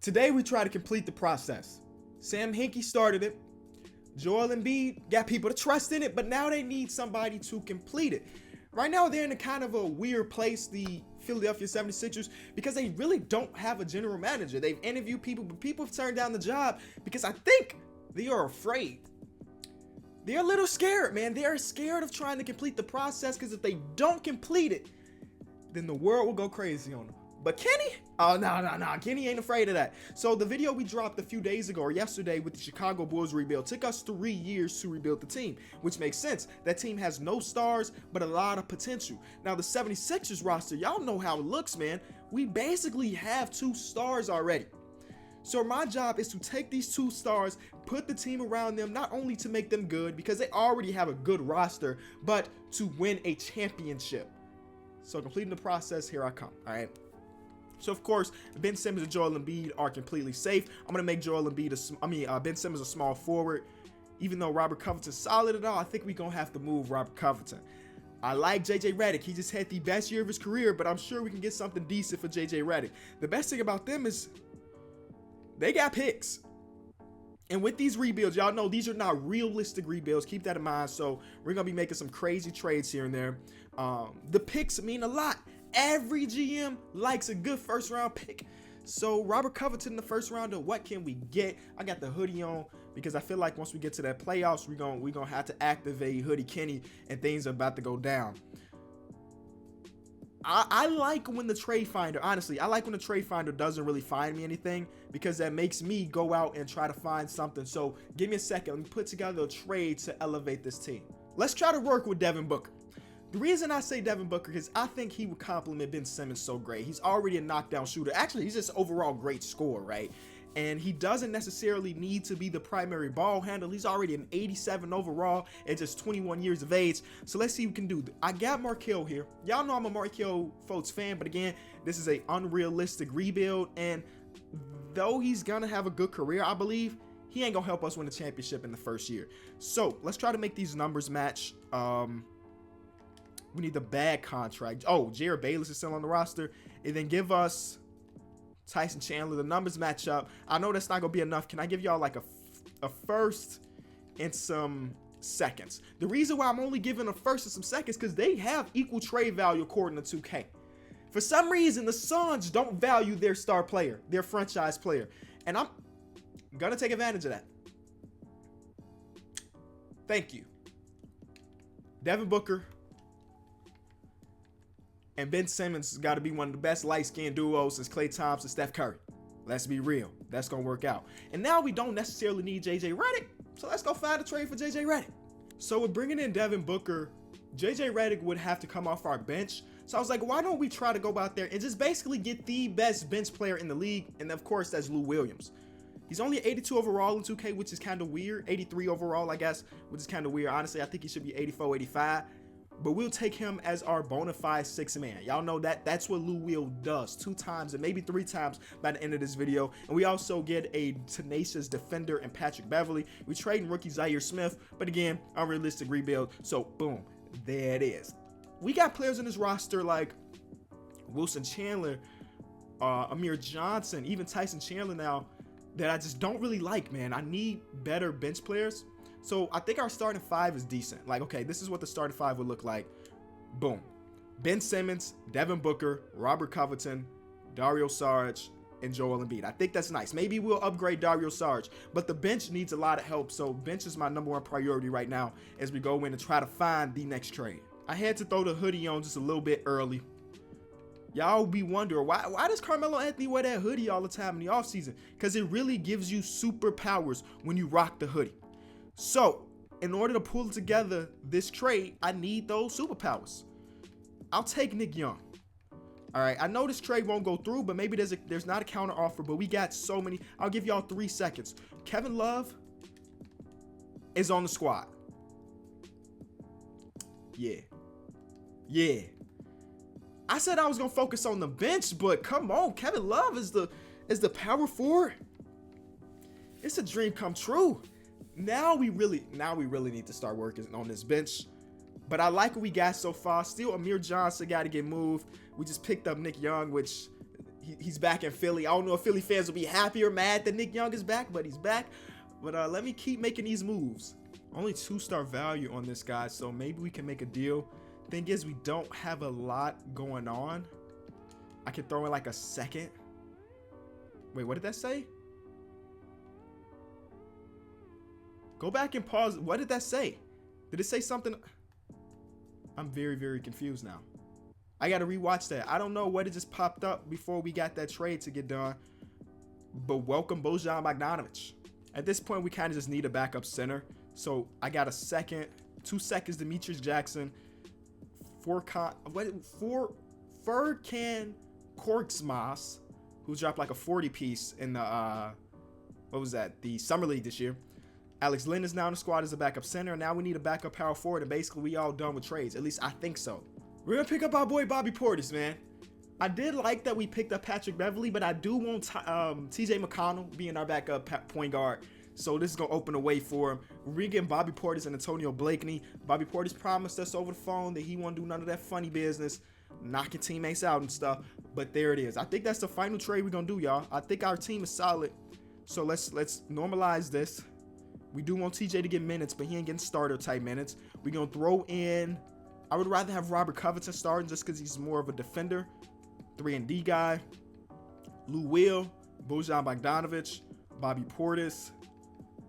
Today we try to complete the process. Sam Hinkie started it. Joel Embiid got people to trust in it, but now they need somebody to complete it. Right now they're in a kind of a weird place, the Philadelphia 76ers, because they really don't have a general manager. They've interviewed people, but people have turned down the job because I think they are afraid. They're a little scared, man. They are scared of trying to complete the process because if they don't complete it, then the world will go crazy on them. But Kenny? Oh, no. Kenny ain't afraid of that. So the video we dropped a few days ago or yesterday with the Chicago Bulls rebuild took us 3 years to rebuild the team, which makes sense. That team has no stars, but a lot of potential. Now the 76ers roster, y'all know how it looks, man. We basically have 2 stars already. So my job is to take these 2 stars, put the team around them, not only to make them good, because they already have a good roster, but to win a championship. So completing the process, here I come, all right? So of course, Ben Simmons and Joel Embiid are completely safe. I'm gonna make Joel Embiid, Ben Simmons a small forward. Even though Robert Covington's solid at all, I think we're gonna have to move Robert Covington. I like JJ Redick. He just had the best year of his career, but I'm sure we can get something decent for JJ Redick. The best thing about them is they got picks. And with these rebuilds, y'all know these are not realistic rebuilds. Keep that in mind. So we're gonna be making some crazy trades here and there. The picks mean a lot. Every GM likes a good first round pick. So Robert Covington in the first rounder, what can we get? I got the hoodie on because I feel like once we get to that playoffs, we're gonna have to activate Hoodie Kenny and things are about to go down. I like when the trade finder, honestly, I like when the trade finder doesn't really find me anything because that makes me go out and try to find something. So give me a second. Let me put together a trade to elevate this team. Let's try to work with Devin Booker. The reason I say Devin Booker is I think he would complement Ben Simmons so great. He's already a knockdown shooter. Actually, he's just overall great scorer, right? And he doesn't necessarily need to be the primary ball handler. He's already an 87 overall at just 21 years of age. So let's see what we can do. I got Markelle here. Y'all know I'm a Markelle Fultz fan, but again, this is an unrealistic rebuild. And though he's going to have a good career, I believe, he ain't going to help us win a championship in the first year. So let's try to make these numbers match. We need the bad contract. Oh, Jared Bayless is still on the roster. And then give us Tyson Chandler. The numbers match up. I know that's not going to be enough. Can I give y'all like a first and some seconds? The reason why I'm only giving a first and some seconds because they have equal trade value according to 2K. For some reason, the Suns don't value their star player, their franchise player. And I'm going to take advantage of that. Thank you. Devin Booker and Ben Simmons has got to be one of the best light-skinned duos since Klay Thompson and Steph Curry. Let's be real. That's going to work out. And now we don't necessarily need JJ Redick. So let's go find a trade for JJ Redick. So with bringing in Devin Booker, JJ Redick would have to come off our bench. So I was like, why don't we try to go out there and just basically get the best bench player in the league? And of course, that's Lou Williams. He's only 82 overall in 2K, which is kind of weird. 83 overall, I guess, which is kind of weird. Honestly, I think he should be 84, 85. But we'll take him as our bona fide 6th man. Y'all know that's what Lou Will does 2 times and maybe 3 times by the end of this video. And we also get a tenacious defender in Patrick Beverley. We trading rookie Zaire Smith, but again, unrealistic rebuild. So boom, there it is. We got players in this roster like Wilson Chandler, Amir Johnson, even Tyson Chandler now that I just don't really like, man. I need better bench players. So I think our starting 5 is decent. Like, okay, this is what the starting 5 would look like. Boom. Ben Simmons, Devin Booker, Robert Covington, Dario Saric, and Joel Embiid. I think that's nice. Maybe we'll upgrade Dario Saric, but the bench needs a lot of help. So bench is my #1 priority right now as we go in and try to find the next trade. I had to throw the hoodie on just a little bit early. Y'all be wondering, why does Carmelo Anthony wear that hoodie all the time in the offseason? Because it really gives you superpowers when you rock the hoodie. So, in order to pull together this trade, I need those superpowers. I'll take Nick Young. All right, I know this trade won't go through, but maybe there's not a counter offer, but we got so many. I'll give y'all 3 seconds. Kevin Love is on the squad. Yeah. I said I was going to focus on the bench, but come on, Kevin Love is the power forward. It's a dream come true. Now we really need to start working on this bench. But I like what we got so far. Still, Amir Johnson got to get moved. We just picked up Nick Young, which he's back in Philly. I don't know if Philly fans will be happy or mad that Nick Young is back, but he's back. But let me keep making these moves. Only 2-star value on this guy, so maybe we can make a deal. Thing is, we don't have a lot going on. I can throw in like a second. Wait, what did that say? Go back and pause. What did that say? Did it say something? I'm very, very confused now. I got to rewatch that. I don't know what it just popped up before we got that trade to get done. But welcome Bojan Bogdanovic. At this point, we kind of just need a backup center. So I got a second, 2 seconds, Demetrius Jackson, Furkan Korkmaz, who dropped like a 40 piece in the what was that? The summer league this year. Alex Len is now in the squad as a backup center. And now we need a backup power forward, and basically we all done with trades. At least I think so. We're gonna pick up our boy Bobby Portis, man. I did like that we picked up Patrick Beverley, but I do want TJ McConnell being our backup point guard. So this is going to open the way for him. We're getting Bobby Portis and Antonio Blakeney. Bobby Portis promised us over the phone that he won't do none of that funny business, knocking teammates out and stuff. But there it is. I think that's the final trade we're going to do, y'all. I think our team is solid. So let's normalize this. We do want TJ to get minutes, but he ain't getting starter type minutes. We're going to throw in, I would rather have Robert Covington starting just because he's more of a defender. 3-and-D guy. Lou Will, Bojan Bogdanovic, Bobby Portis,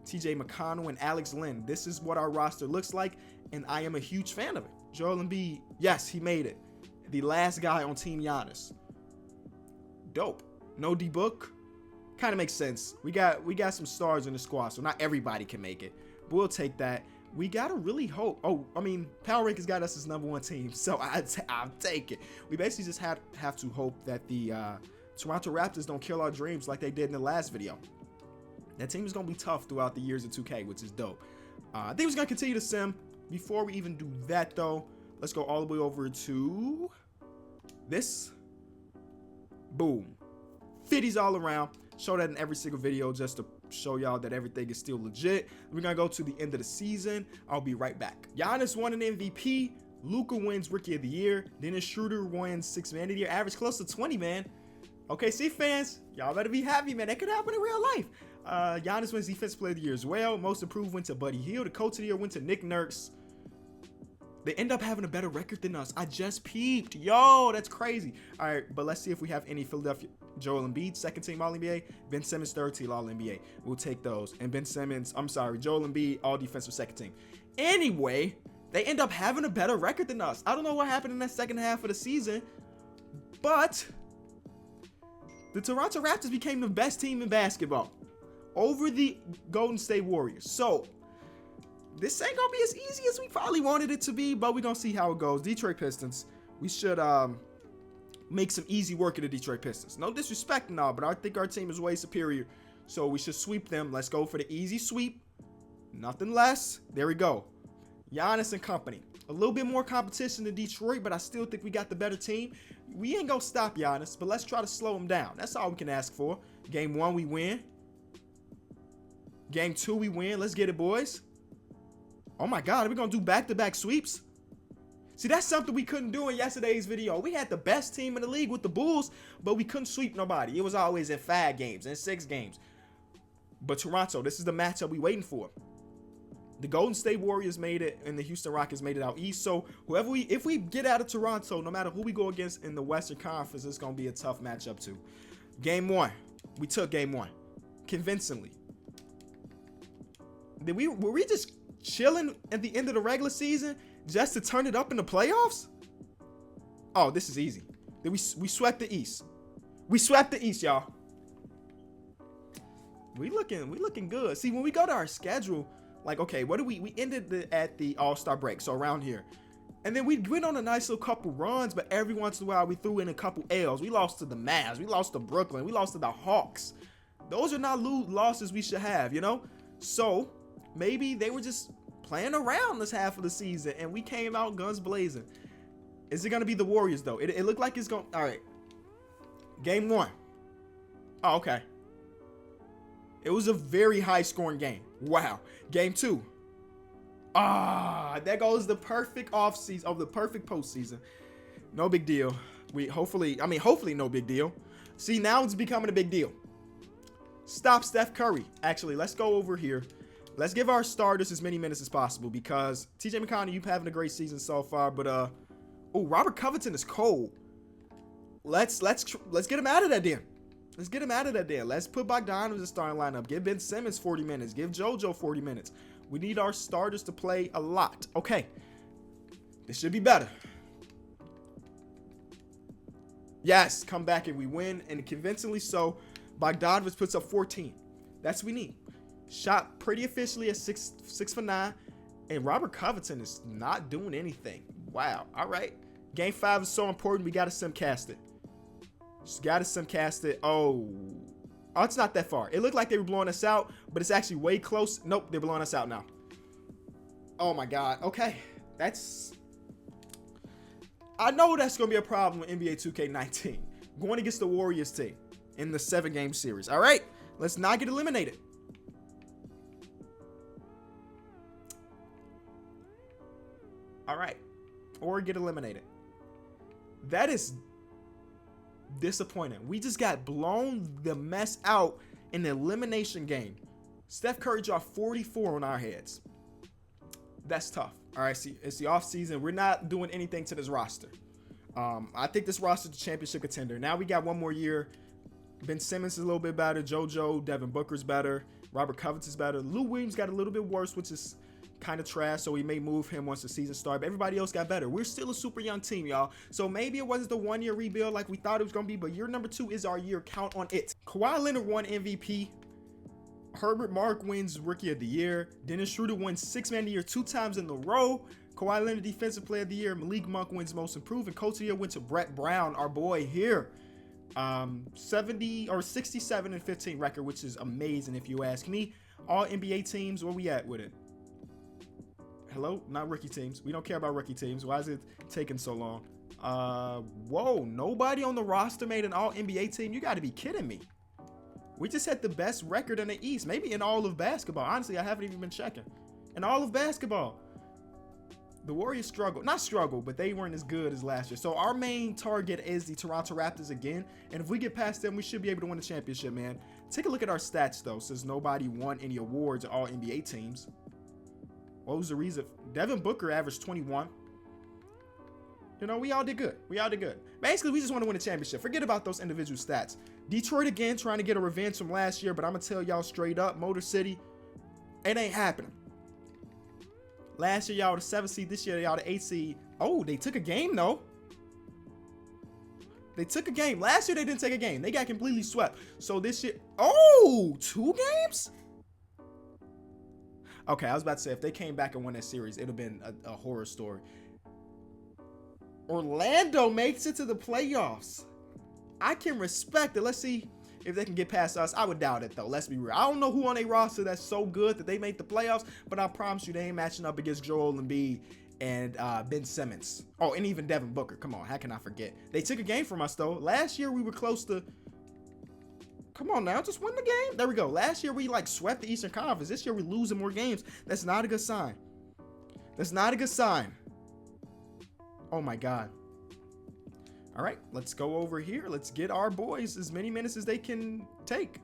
TJ McConnell, and Alex Len. This is what our roster looks like, and I am a huge fan of it. Joel Embiid, yes, he made it. The last guy on Team Giannis. Dope. No D-Book. Kind of makes sense. We got some stars in the squad, so not everybody can make it. But we'll take that. We gotta really hope. Oh, I mean, Power Rankings got us as #1 team, so I'll take it. We basically just have to hope that the Toronto Raptors don't kill our dreams like they did in the last video. That team is gonna be tough throughout the years of 2K, which is dope. I think we're gonna continue to sim. Before we even do that, though, let's go all the way over to this. Boom. 50s all around. Show that in every single video just to show y'all that everything is still legit. We're gonna go to the end of the season. I'll be right back. Giannis won an MVP. Luka wins Rookie of the Year. Dennis Schroeder wins 6th Man of the Year. Average close to 20, man. OKC fans, y'all better be happy, man. That could happen in real life. Giannis wins Defensive Player of the Year as well. Most Improved went to Buddy Hield. The Coach of the Year went to Nick Nurse. They end up having a better record than us. I just peeped. Yo, that's crazy. All right, but let's see if we have any Philadelphia. Joel Embiid, 2nd team All-NBA. Ben Simmons, 3rd team All-NBA. We'll take those. And Joel Embiid, all defensive 2nd team. Anyway, they end up having a better record than us. I don't know what happened in that second half of the season, but the Toronto Raptors became the best team in basketball over the Golden State Warriors. So this ain't gonna be as easy as we probably wanted it to be, but we're gonna see how it goes. Detroit Pistons, we should make some easy work of the Detroit Pistons. No disrespect and all, but I think our team is way superior, so we should sweep them. Let's go for the easy sweep, nothing less. There we go. Giannis and company. A little bit more competition than Detroit, but I still think we got the better team. We ain't gonna stop Giannis, but let's try to slow him down. That's all we can ask for. Game 1, we win. Game 2, we win. Let's get it, boys. Oh my God, are we gonna do back-to-back sweeps? See, that's something we couldn't do in yesterday's video. We had the best team in the league with the Bulls, but we couldn't sweep nobody. It was always in 5 games, in 6 games. But Toronto, this is the matchup we waiting for. The Golden State Warriors made it, and the Houston Rockets made it out east. So if we get out of Toronto, no matter who we go against in the Western Conference, it's gonna be a tough matchup too. Game 1, we took game 1 convincingly. Were we just chilling at the end of the regular season just to turn it up in the playoffs? Oh, this is easy. We swept the East. We swept the East, y'all. We looking good. See, when we go to our schedule, like, okay, what do we ended at the All-Star break, so around here. And then we went on a nice little couple runs, but every once in a while we threw in a couple L's. We lost to the Mavs. We lost to Brooklyn. We lost to the Hawks. Those are not losses we should have, you know? So maybe they were just playing around this half of the season, and we came out guns blazing. Is it going to be the Warriors, though? It looked like it's going... All right. Game 1. Oh, okay. It was a very high-scoring game. Wow. Game 2. There goes the perfect offseason of the perfect postseason. No big deal. Hopefully no big deal. See, now it's becoming a big deal. Stop Steph Curry. Actually, let's go over here. Let's give our starters as many minutes as possible because TJ McConnell, you've having a great season so far, but oh, Robert Covington is cold. Let's get him out of that then. Let's get him out of that there. Let's put Bogdanovich in the starting lineup. Give Ben Simmons 40 minutes. Give JoJo 40 minutes. We need our starters to play a lot. Okay. This should be better. Yes, come back and we win, and convincingly so. Bogdanovich puts up 14. That's what we need. Shot pretty efficiently at 6 for 9, and Robert Covington is not doing anything. Wow. All right. Game 5 is so important. We got to simcast it. Just got to simcast it. Oh, it's not that far. It looked like they were blowing us out, but it's actually way close. Nope, they're blowing us out now. Oh my God. Okay, I know that's gonna be a problem with NBA 2K19 going against the Warriors team in the 7-game series. All right, let's not get eliminated. All right, or get eliminated. That is disappointing. We just got blown the mess out in the elimination game. Steph Curry dropped 44 on our heads. That's tough. All right, see, it's the offseason. We're not doing anything to this roster. I think this roster is a championship contender. Now we got one more year. Ben Simmons is a little bit better. JoJo, Devin Booker's better. Robert Covington's better. Lou Williams got a little bit worse, which is kind of trash, so we may move him once the season starts. But everybody else got better. We're still a super young team, y'all. So maybe it wasn't the 1-year rebuild like we thought it was going to be, but year number 2 is our year. Count on it. Kawhi Leonard won MVP. Herbert Mark wins Rookie of the Year. Dennis Schroeder wins 6-Man of the Year 2 times in a row. Kawhi Leonard Defensive Player of the Year. Malik Monk wins Most Improved. And Coach of the Year went to Brett Brown, our boy here. 67-15 record, which is amazing if you ask me. All NBA teams, where we at with it? Hello? Not rookie teams. We don't care about rookie teams. Why is it taking so long? Whoa, nobody on the roster made an all NBA team? You got to be kidding me. We just had the best record in the East, maybe in all of basketball. Honestly, I haven't even been checking. In all of basketball. The Warriors struggled. Not struggled, but they weren't as good as last year. So our main target is the Toronto Raptors again. And if we get past them, we should be able to win the championship, man. Take a look at our stats, though, since nobody won any awards at all NBA teams. What was the reason? Devin Booker averaged 21. You know, we all did good. We all did good. Basically, we just want to win a championship. Forget about those individual stats. Detroit again, trying to get a revenge from last year, but I'm going to tell y'all straight up, Motor City, it ain't happening. Last year, y'all the 7th seed. This year, y'all the 8th seed. Oh, they took a game, though. They took a game. Last year, they didn't take a game. They got completely swept. So this year, 2 games? Okay, I was about to say, if they came back and won that series, it would have been a horror story. Orlando makes it to the playoffs. I can respect it. Let's see if they can get past us. I would doubt it, though. Let's be real. I don't know who on their roster that's so good that they make the playoffs, but I promise you they ain't matching up against Joel Embiid and Ben Simmons. Oh, and even Devin Booker. Come on, how can I forget? They took a game from us, though. Last year, we were close to... Come on now, just win the game. There we go. Last year, we swept the Eastern Conference. This year, we're losing more games. That's not a good sign. That's not a good sign. Oh, my God. All right, let's go over here. Let's get our boys as many minutes as they can take.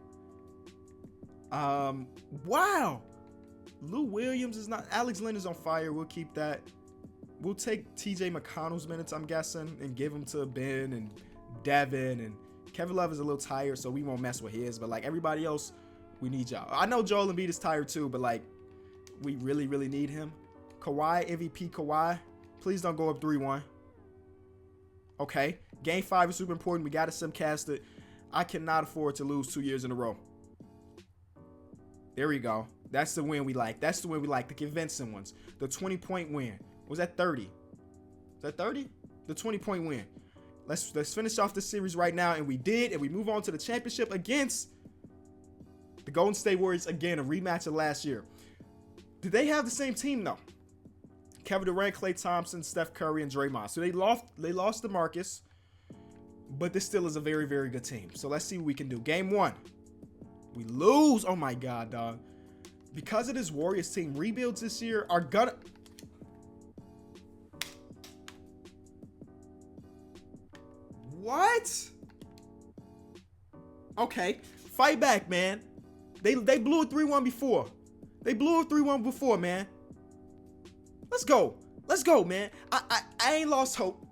Wow. Lou Williams is not... Alex Len is on fire. We'll keep that. We'll take TJ McConnell's minutes, I'm guessing, and give them to Ben and Devin. And Kevin Love is a little tired, so we won't mess with his. But, everybody else, we need y'all. I know Joel Embiid is tired, too, but, we really, really need him. Kawhi, MVP Kawhi. Please don't go up 3-1. Okay, game 5 is super important. We got to simcast it. I cannot afford to lose 2 years in a row. There we go. That's the win we like. That's the win we like. The convincing ones. The 20-point win. Was that 30? Is that 30? The 20-point win. Let's finish off this series right now, and we did, and we move on to the championship against the Golden State Warriors. Again, a rematch of last year. Did they have the same team? No. Kevin Durant, Klay Thompson, Steph Curry, and Draymond. So they lost to Marcus, but this still is a very, very good team. So let's see what we can do. Game 1. We lose. Oh, my God, dog. Because of this Warriors team, rebuilds this year are gonna... What? Okay, fight back, man. They blew a 3-1 before. They blew a 3-1 before, man. Let's go. Let's go, man. I ain't lost hope.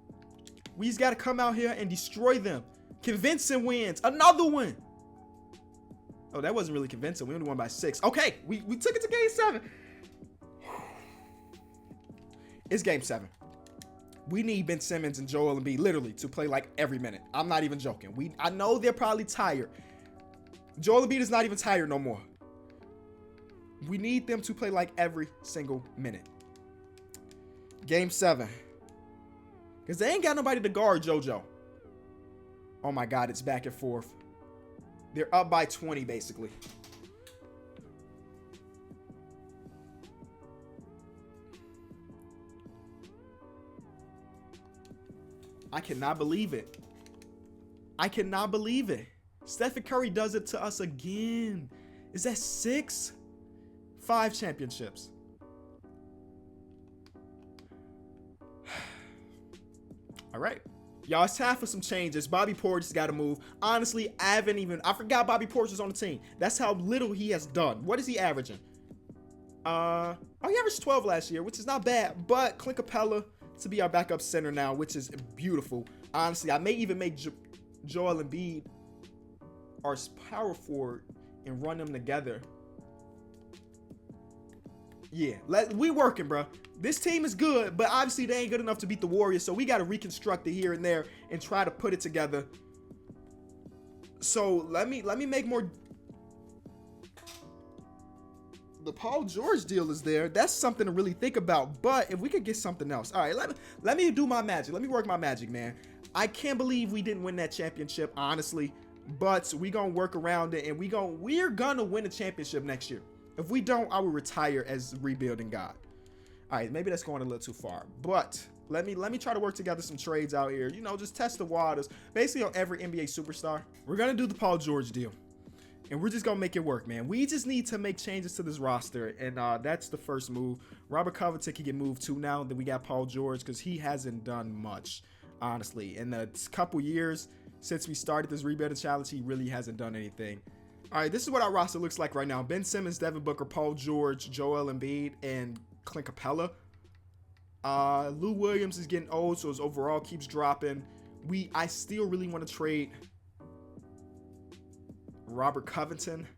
We just got to come out here and destroy them. Convincing wins. Another one. Oh, that wasn't really convincing. We only won by 6. Okay, we took it to game 7. It's game 7. We need Ben Simmons and Joel Embiid literally to play like every minute. I'm not even joking. I know they're probably tired. Joel Embiid is not even tired no more. We need them to play like every single minute. Game 7. Because they ain't got nobody to guard JoJo. Oh my God, it's back and forth. They're up by 20, basically. I cannot believe it. I cannot believe it. Stephen Curry does it to us again. Is that 6? 5 championships. All right. Y'all, it's time for some changes. Bobby Portis got to move. Honestly, I forgot Bobby Portis was on the team. That's how little he has done. What is he averaging? He averaged 12 last year, which is not bad. But Clint Capella to be our backup center now, which is beautiful. Honestly, I may even make Joel Embiid our power forward and run them together. Yeah, we working, bro. This team is good, but obviously they ain't good enough to beat the Warriors, so we got to reconstruct it here and there and try to put it together. So let me make more. The Paul George deal is there. That's something to really think about. But if we could get something else, all right. Let me do my magic. Let me work my magic, man. I can't believe we didn't win that championship, honestly. But we gonna work around it, and we're gonna win a championship next year. If we don't, I will retire as rebuilding God. All right, maybe that's going a little too far, but let me try to work together some trades out here. You know, just test the waters. Basically on every NBA superstar. We're gonna do the Paul George deal, and we're just gonna make it work, man. We just need to make changes to this roster, and that's the first move. Robert Covington can get moved too now that we got Paul George, because he hasn't done much, honestly. In the couple years since we started this rebuilding challenge, he really hasn't done anything. All right, this is what our roster looks like right now. Ben Simmons, Devin Booker, Paul George, Joel Embiid, and Clint Capella. Lou Williams is getting old, so his overall keeps dropping. I still really want to trade Robert Covington.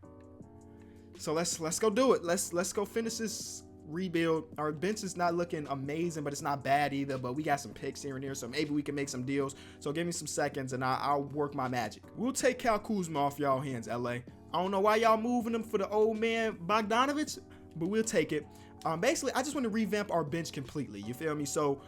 So let's go do it. Let's go finish this rebuild. Our bench is not looking amazing, but it's not bad either. But we got some picks here and there, so maybe we can make some deals. So give me some seconds, and I'll work my magic. We'll take Kyle Kuzma off y'all hands, LA. I don't know why y'all moving him for the old man Bogdanovich, but we'll take it. Basically, I just want to revamp our bench completely. You feel me? So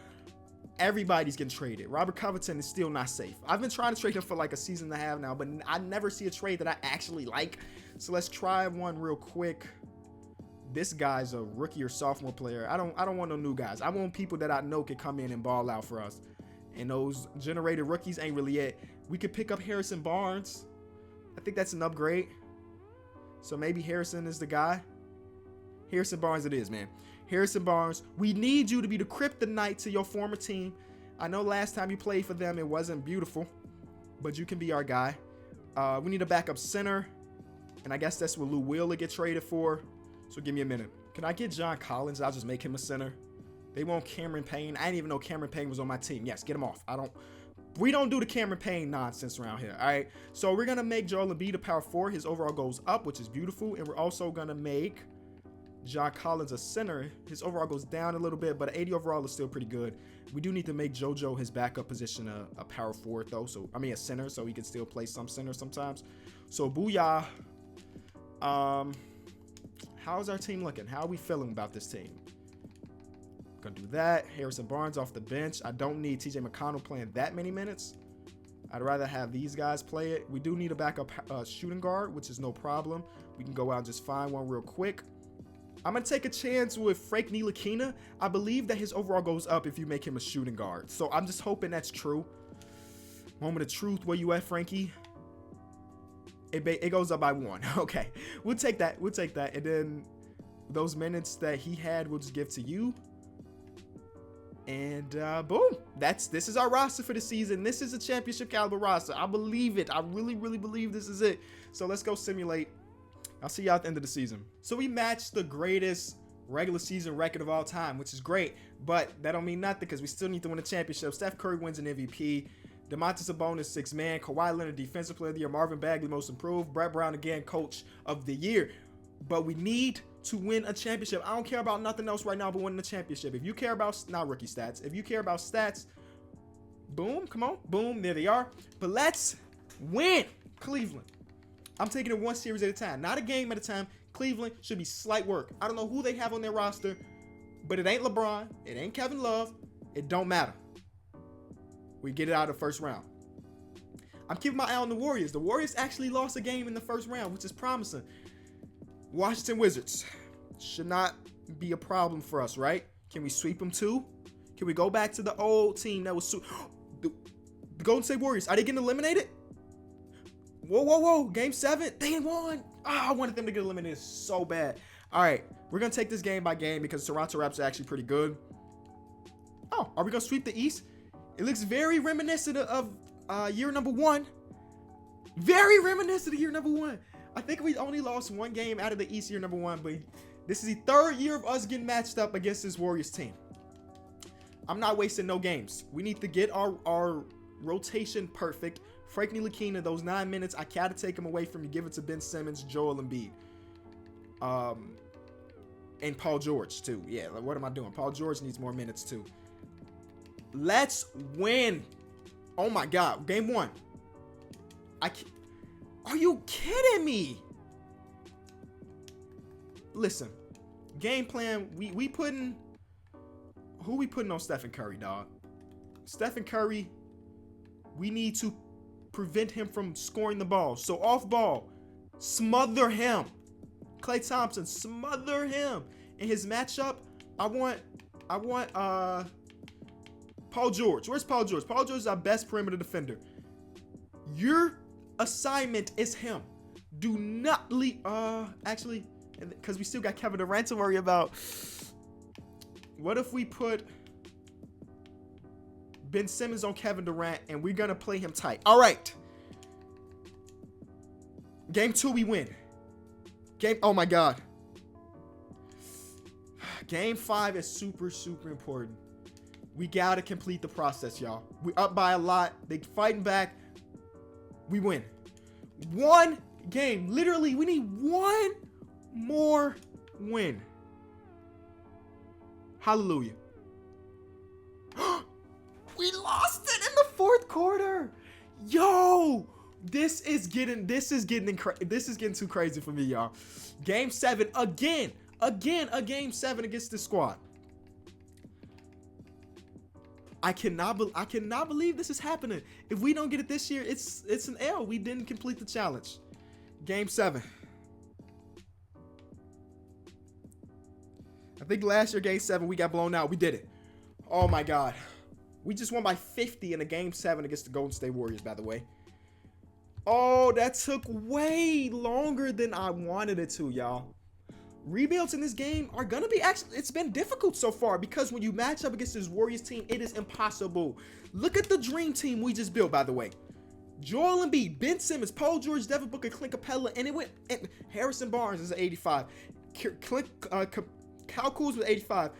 everybody's getting traded. Robert Covington is still not safe. I've been trying to trade him for like a season and a half now, but I never see a trade that I actually like. So let's try one real quick. This guy's a rookie or sophomore player. I don't want no new guys. I want people that I know can come in and ball out for us. And those generated rookies ain't really it. We could pick up Harrison Barnes. I think that's an upgrade. So maybe Harrison is the guy. Harrison Barnes it is, man. Harrison Barnes, we need you to be the kryptonite to your former team. I know last time you played for them, it wasn't beautiful, but you can be our guy. We need a backup center, and I guess that's what Lou Will get traded for. So give me a minute. Can I get John Collins? I'll just make him a center. They want Cameron Payne. I didn't even know Cameron Payne was on my team. Yes, get him off. We don't do the Cameron Payne nonsense around here. All right. So we're going to make Joel Embiid a power forward. His overall goes up, which is beautiful. And we're also going to make John Collins a center. His overall goes down a little bit, but 80 overall is still pretty good. We do need to make JoJo his backup position a power forward, though. So, I mean, a center, so he can still play some center sometimes. So, booyah. How's our team looking? How are we feeling about this team? Gonna do that. Harrison Barnes off the bench. I don't need TJ McConnell playing that many minutes. I'd rather have these guys play it. We do need a backup shooting guard, which is no problem. We can go out and just find one real quick. I'm going to take a chance with Frank Ntilikina. I believe that his overall goes up if you make him a shooting guard. So I'm just hoping that's true. Moment of truth. Where you at, Frankie? It goes up by 1. Okay. We'll take that. We'll take that. And then those minutes that he had, we'll just give to you. And boom, this is our roster for the season. This is a championship caliber roster. I believe it. I really, really believe this is it. So let's go simulate. I'll see y'all at the end of the season. So we matched the greatest regular season record of all time, which is great, but that don't mean nothing because we still need to win a championship. Steph Curry wins an MVP. Domantas Sabonis, 6th man. Kawhi Leonard, Defensive Player of the Year. Marvin Bagley, Most Improved. Brett Brown, again, Coach of the Year. But we need to win a championship. I don't care about nothing else right now but winning the championship. If you care about, not rookie stats, if you care about stats, boom, come on, boom, there they are. But let's win, Cleveland. I'm taking it one series at a time, not a game at a time. Cleveland should be slight work. I don't know who they have on their roster, but it ain't LeBron, it ain't Kevin Love, it don't matter. We get it out of the first round. I'm keeping my eye on the Warriors. The Warriors actually lost a game in the first round, which is promising. Washington Wizards should not be a problem for us, right? Can we sweep them too? Can we go back to the old team that was the Golden State Warriors? Are they getting eliminated? Whoa. Game 7. They won. Oh, I wanted them to get eliminated so bad. All right. We're going to take this game by game because Toronto Raptors are actually pretty good. Oh, are we going to sweep the East? It looks very reminiscent of year number 1. Very reminiscent of year number 1. I think we only lost one game out of the East year number 1, but this is the 3rd year of us getting matched up against this Warriors team. I'm not wasting no games. We need to get our rotation perfect. Frank Ntilikina, those 9 minutes, I gotta take him away from you. Give it to Ben Simmons, Joel Embiid, and Paul George too. Yeah, like, what am I doing? Paul George needs more minutes too. Let's win. Oh my God, game 1. Are you kidding me? Listen, game plan. We putting who we putting on Stephen Curry, dog? Stephen Curry. We need to prevent him from scoring the ball. So off ball, smother him. Klay Thompson, smother him. In his matchup, I want Paul George. Where's Paul George? Paul George is our best perimeter defender. Your assignment is him. Do not leave. Actually, because we still got Kevin Durant to worry about. What if we put Ben Simmons on Kevin Durant and we're gonna play him tight? All right. Game 2, we win. Oh my God. Game 5 is super, super important. We gotta complete the process, y'all. We up by a lot. They fighting back. We win. One game. Literally, we need one more win. Hallelujah. We lost it in the 4th quarter. Yo, this is getting too crazy for me, y'all. Game 7 again, a game 7 against this squad. I cannot believe this is happening. If we don't get it this year, it's an L. We didn't complete the challenge. Game 7. I think last year, game 7, we got blown out. We did it. Oh my God. We just won by 50 in a game 7 against the Golden State Warriors, by the way. Oh, that took way longer than I wanted it to, y'all. Rebuilds in this game are going to be it's been difficult so far because when you match up against this Warriors team, it is impossible. Look at the dream team we just built, by the way. Joel Embiid, Ben Simmons, Paul George, Devin Booker, Clint Capella, and it went. Harrison Barnes is an 85. Kyle Kuzma with 85.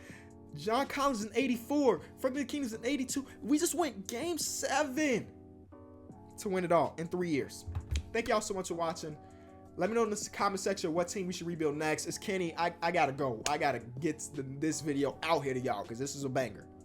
John Collins is an 84. Frank Ntilikina is an 82. We just went game 7 to win it all in 3 years. Thank y'all so much for watching. Let me know in the comment section what team we should rebuild next. It's Kenny. I gotta go. I gotta get this video out here to y'all because this is a banger.